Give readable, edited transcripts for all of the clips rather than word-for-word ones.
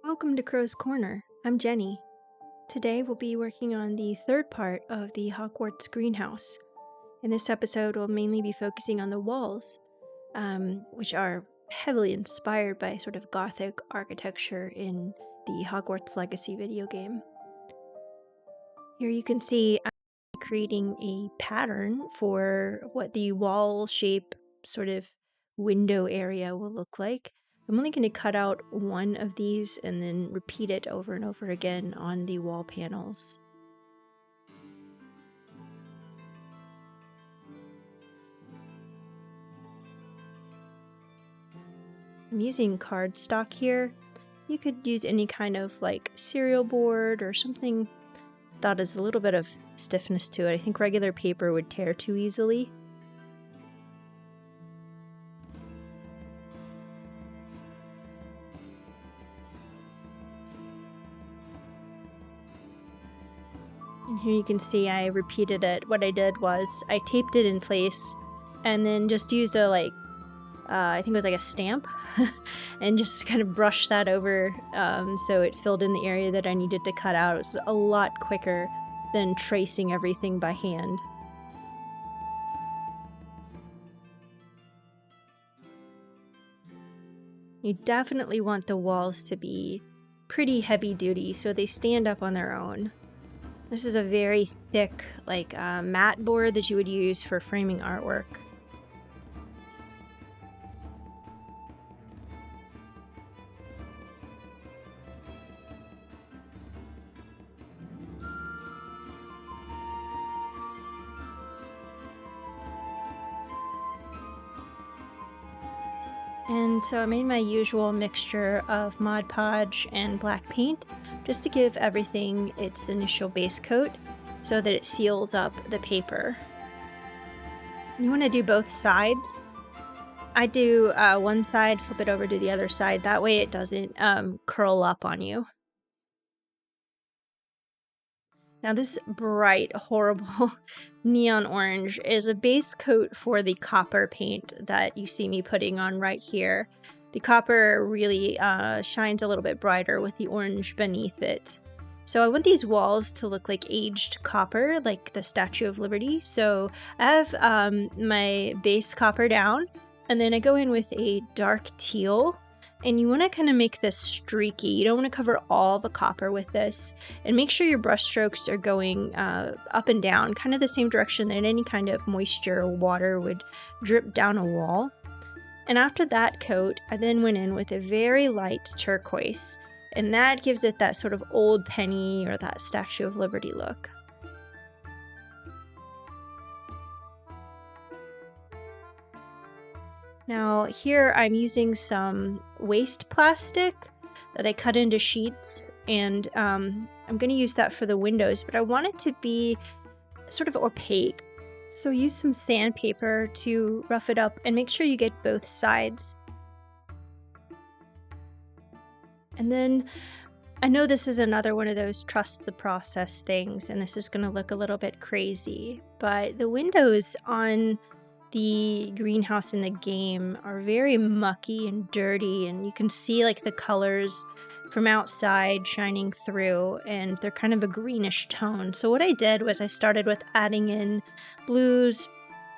Welcome to Crow's Corner. I'm Jenny. Today we'll be working on the third part of the Hogwarts Greenhouse. In this episode, we'll mainly be focusing on the walls, which are heavily inspired by sort of gothic architecture in the Hogwarts Legacy video game. Here you can see I'm creating a pattern for what the wall shape sort of window area will look like. I'm only going to cut out one of these and then repeat it over and over again on the wall panels. I'm using cardstock here. You could use any kind of like cereal board or something that has a little bit of stiffness to it. I think regular paper would tear too easily. And here you can see I repeated it. What I did was I taped it in place and then just used a I think it was like a stamp and just kind of brushed that over so it filled in the area that I needed to cut out. It was a lot quicker than tracing everything by hand. You definitely want the walls to be pretty heavy duty so they stand up on their own. This is a very thick, mat board that you would use for framing artwork. And so I made my usual mixture of Mod Podge and black paint just to give everything its initial base coat so that it seals up the paper. You want to do both sides. I do one side, flip it over to the other side. That way it doesn't curl up on you. Now this bright, horrible neon orange is a base coat for the copper paint that you see me putting on right here. The copper really shines a little bit brighter with the orange beneath it. So I want these walls to look like aged copper, like the Statue of Liberty. So I have my base copper down, and then I go in with a dark teal. And you want to kind of make this streaky. You don't want to cover all the copper with this. And make sure your brush strokes are going up and down, kind of the same direction that any kind of moisture or water would drip down a wall. And after that coat, I then went in with a very light turquoise. And that gives it that sort of old penny or that Statue of Liberty look. Now here I'm using some waste plastic that I cut into sheets, and I'm going to use that for the windows, but I want it to be sort of opaque. So use some sandpaper to rough it up and make sure you get both sides. And then I know this is another one of those trust the process things, and this is going to look a little bit crazy, but the windows on the greenhouse in the game are very mucky and dirty, and you can see like the colors from outside shining through, and they're kind of a greenish tone. So what I did was I started with adding in blues,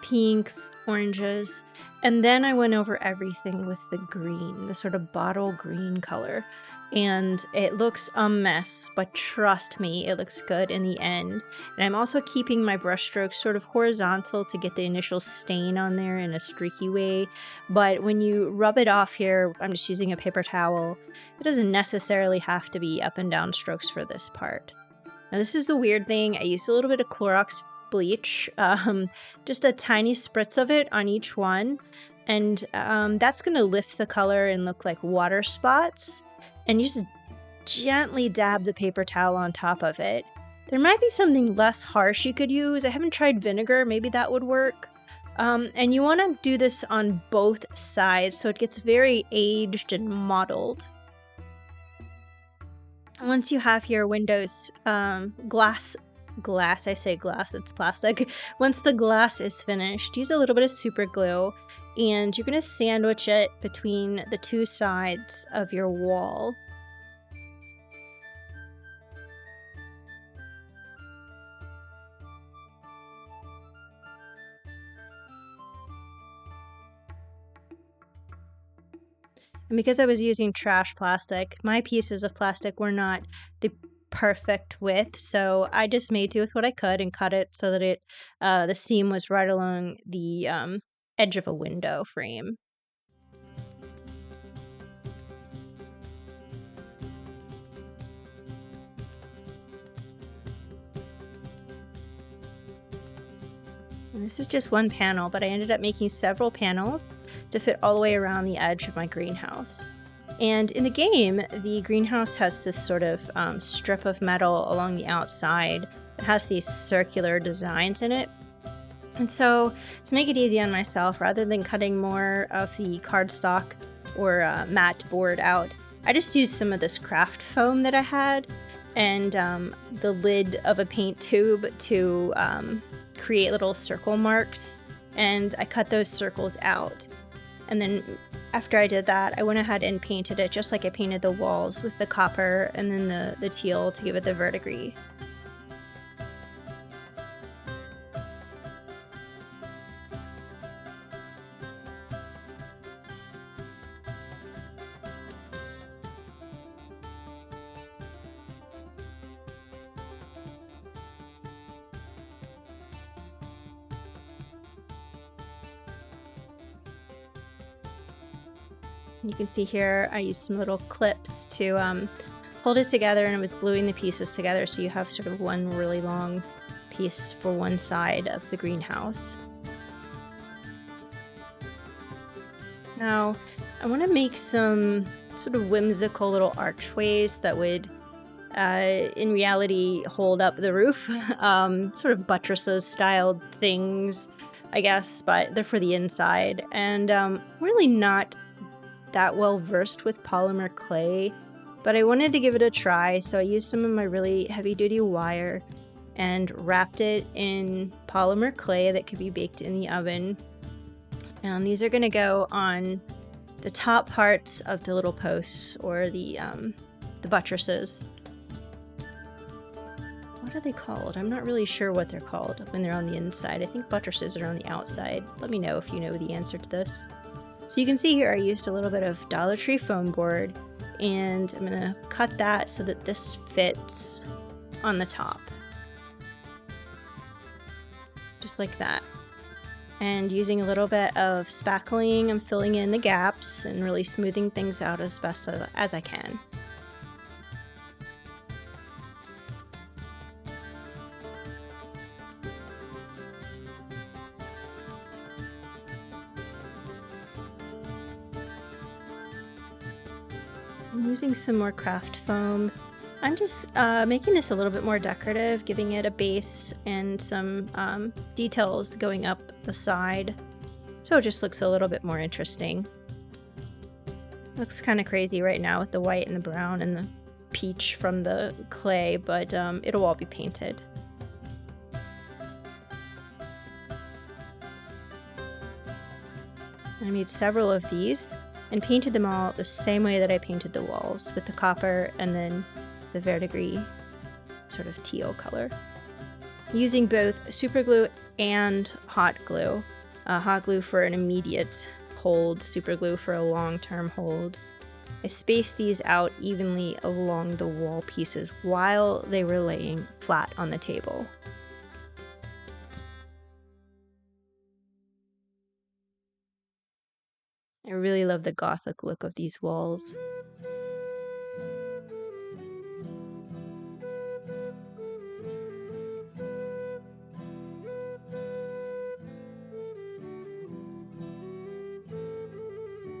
pinks, oranges, and then I went over everything with the green, the sort of bottle green color. And it looks a mess, but trust me, it looks good in the end. And I'm also keeping my brush strokes sort of horizontal to get the initial stain on there in a streaky way. But when you rub it off here, I'm just using a paper towel. It doesn't necessarily have to be up and down strokes for this part. Now this is the weird thing. I used a little bit of Clorox bleach, just a tiny spritz of it on each one. And that's going to lift the color and look like water spots. And you just gently dab the paper towel on top of it. There might be something less harsh you could use. I haven't tried vinegar, maybe that would work. And you want to do this on both sides so it gets very aged and mottled. Once you have your windows glass, I say glass, it's plastic. Once the glass is finished, use a little bit of super glue, and you're going to sandwich it between the two sides of your wall. And because I was using trash plastic, my pieces of plastic were not the perfect width, so I just made do with what I could and cut it so that the seam was right along the edge of a window frame. And this is just one panel, but I ended up making several panels to fit all the way around the edge of my greenhouse. And in the game, the greenhouse has this sort of strip of metal along the outside that has these circular designs in it. And so, to make it easy on myself, rather than cutting more of the cardstock or matte board out, I just used some of this craft foam that I had and the lid of a paint tube to create little circle marks. And I cut those circles out. And then after I did that, I went ahead and painted it just like I painted the walls with the copper and then the teal to give it the verdigris. You can see here I used some little clips to hold it together, and it was gluing the pieces together so you have sort of one really long piece for one side of the greenhouse. Now I want to make some sort of whimsical little archways that would in reality hold up the roof. Sort of buttresses styled things, I guess, but they're for the inside. And really not that well versed with polymer clay, but I wanted to give it a try, so I used some of my really heavy duty wire and wrapped it in polymer clay that could be baked in the oven. And these are going to go on the top parts of the little posts or the buttresses. What are they called? I'm not really sure what they're called when they're on the inside. I think buttresses are on the outside. Let me know if you know the answer to this. So you can see here I used a little bit of Dollar Tree foam board, and I'm going to cut that so that this fits on the top. Just like that. And using a little bit of spackling, I'm filling in the gaps and really smoothing things out as best as I can. I'm using some more craft foam. I'm just making this a little bit more decorative, giving it a base and some details going up the side, so it just looks a little bit more interesting. Looks kind of crazy right now with the white and the brown and the peach from the clay, but it'll all be painted. I made several of these and painted them all the same way that I painted the walls, with the copper and then the verdigris sort of teal color. Using both super glue and hot glue. Hot glue for an immediate hold, super glue for a long-term hold. I spaced these out evenly along the wall pieces while they were laying flat on the table. I really love the gothic look of these walls.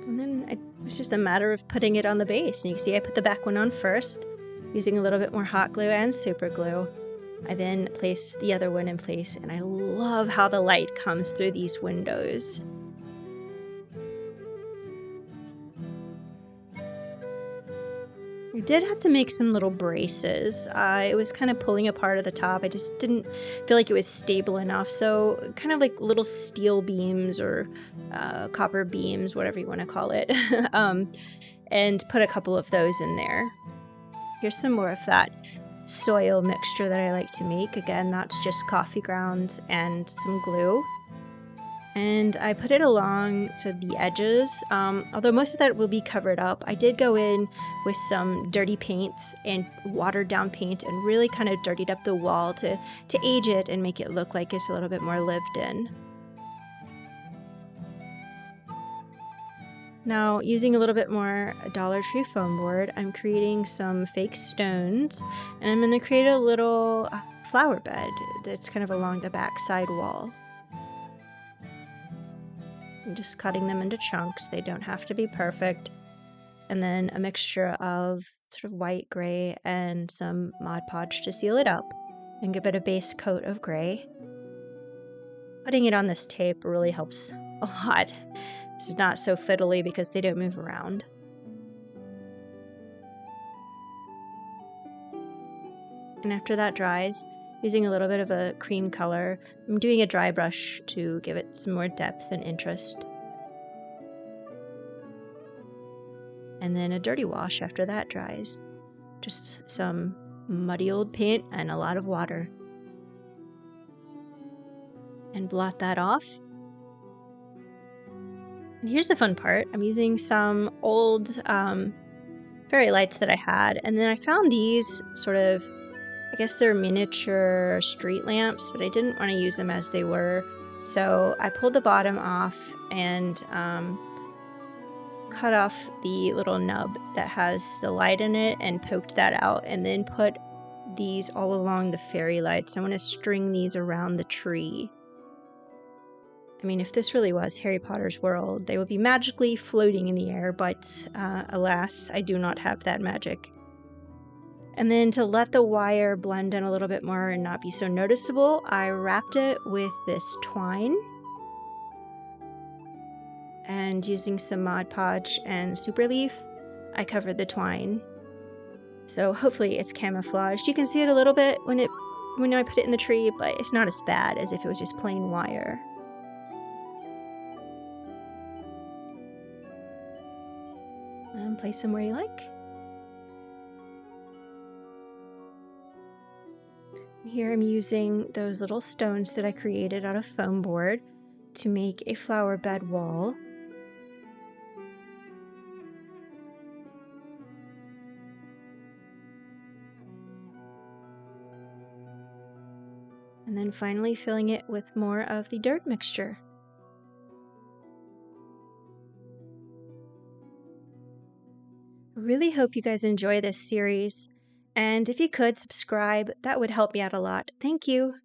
And then it was just a matter of putting it on the base. And you can see I put the back one on first, using a little bit more hot glue and super glue. I then placed the other one in place, and I love how the light comes through these windows. I did have to make some little braces. It was kind of pulling apart at the top. I just didn't feel like it was stable enough. So kind of like little steel beams or copper beams, whatever you want to call it, and put a couple of those in there. Here's some more of that soil mixture that I like to make. Again, that's just coffee grounds and some glue. And I put it along so the edges, although most of that will be covered up. I did go in with some dirty paints and watered down paint and really kind of dirtied up the wall to age it and make it look like it's a little bit more lived in. Now, using a little bit more Dollar Tree foam board, I'm creating some fake stones, and I'm going to create a little flower bed that's kind of along the back side wall. I'm just cutting them into chunks. They don't have to be perfect. And then a mixture of sort of white, gray, and some Mod Podge to seal it up and give it a base coat of gray. Putting it on this tape really helps a lot. It's not so fiddly because they don't move around. And after that dries, using a little bit of a cream color, I'm doing a dry brush to give it some more depth and interest. And then a dirty wash after that dries. Just some muddy old paint and a lot of water. And blot that off. And here's the fun part. I'm using some old fairy lights that I had, and then I found these sort of, I guess they're miniature street lamps, but I didn't want to use them as they were. So I pulled the bottom off and cut off the little nub that has the light in it and poked that out, and then put these all along the fairy lights. I want to string these around the tree. I mean, if this really was Harry Potter's world, they would be magically floating in the air, but alas, I do not have that magic. And then to let the wire blend in a little bit more and not be so noticeable, I wrapped it with this twine. And using some Mod Podge and Super Leaf, I covered the twine. So hopefully it's camouflaged. You can see it a little bit when I put it in the tree, but it's not as bad as if it was just plain wire. And place them where you like. Here I'm using those little stones that I created out of foam board to make a flower bed wall. And then finally filling it with more of the dirt mixture. I really hope you guys enjoy this series, and if you could subscribe, that would help me out a lot. Thank you.